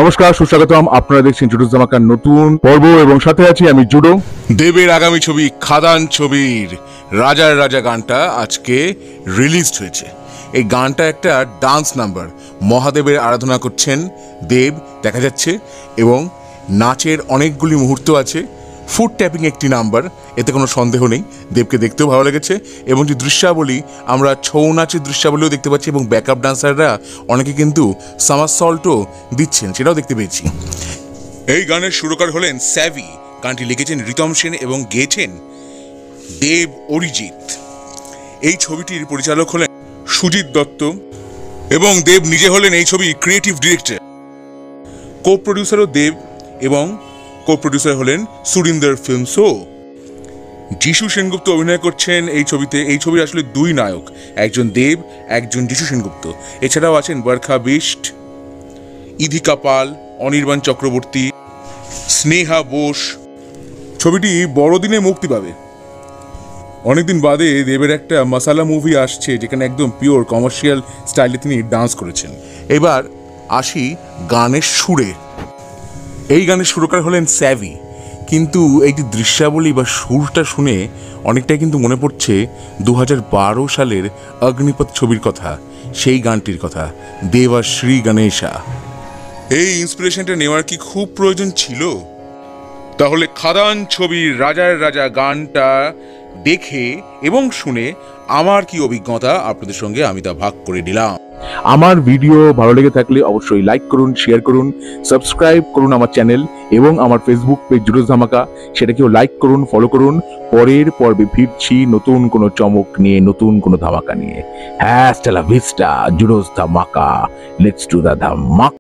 নমস্কার, সুস্বাগতম। আপনারা দেখছেন জুডোস ধামাকার নতুন পর্ব এবং সাথে আছি আমি জুডো। দেবের আগামী ছবি খাদান ছবির রাজার রাজা গানটা আজকে রিলিজড হয়েছে। এই গানটা একটা ডান্স নাম্বার, মহাদেবের আরাধনা করছেন দেব দেখা যাচ্ছে এবং নাচের অনেকগুলি মুহূর্ত আছে। ফুট ট্যাপিং একটি নাম্বার, এতে কোনো সন্দেহ নেই। দেবকে দেখতেও ভালো লেগেছে এবং যে দৃশ্যাবলী, আমরা ছৌ নাচের দৃশ্যাবলীও দেখতে পাচ্ছি এবং ব্যাকআপ ডান্সাররা অনেকে কিন্তু সামারসল্টও দিচ্ছেন, সেটাও দেখতে পেয়েছি। এই গানের সুরকার হলেন স্যাভি, গানটি লিখেছেন রিতম সেন এবং গেয়েছেন দেব অরিজিৎ। এই ছবিটির পরিচালক হলেন সুজিত দত্ত এবং দেব নিজে হলেন এই ছবির ক্রিয়েটিভ ডিরেক্টর। কো প্রডিউসারও দেব এবং কো প্রডিউসার হলেন সুরিন্দর ফিল্মসও। যিশু সেনগুপ্ত অভিনয় করছেন এই ছবিতে। এই ছবির আসলে দুই নায়ক, একজন দেব, একজন যিশু সেনগুপ্ত। এছাড়াও আছেন বরখা বিষ্ট, ইধিকা পাল, অনির্বাণ চক্রবর্তী, স্নেহা বোস। ছবিটি বড়দিনে মুক্তি পাবে। অনেকদিন বাদে দেবের একটা মশালা মুভি আসছে, যেখানে একদম পিওর কমার্শিয়াল স্টাইলে তিনি ডান্স করেছেন। এবার আসি গানের সুরে। এই গানের সুরকার হলেন স্যাভি, কিন্তু এই যে দৃশ্যাবলী বা সুরটা শুনে অনেকটাই কিন্তু মনে পড়ছে 2012 সালের অগ্নিপথ ছবির কথা, সেই গানটির কথা, দেবা শ্রী গণেশা। এই ইন্সপিরেশনটা নেওয়ার কি খুব প্রয়োজন ছিল? তাহলে খাদান ছবির রাজার রাজা গানটা দেখে এবং শুনে আমার কি অভিজ্ঞতা আপনাদের সঙ্গে আমি তা ভাগ করে নিলাম। আমার ভিডিও ভালো লেগে থাকলে অবশ্যই লাইক করুন, শেয়ার করুন, সাবস্ক্রাইব করুন আমার চ্যানেল এবং আমার ফেসবুক পেজ জুডোস ধামাকা, সেটাকেও লাইক করুন, ফলো করুন। পরের পর্বে ফিরছি নতুন কোনো চমক নিয়ে, নতুন কোনো ধামাকা নিয়ে। হ্যাঁ, স্টেলা ভিস্টা, জুডোস ধামাকা, লেটস ডু দ্য ধামাকা।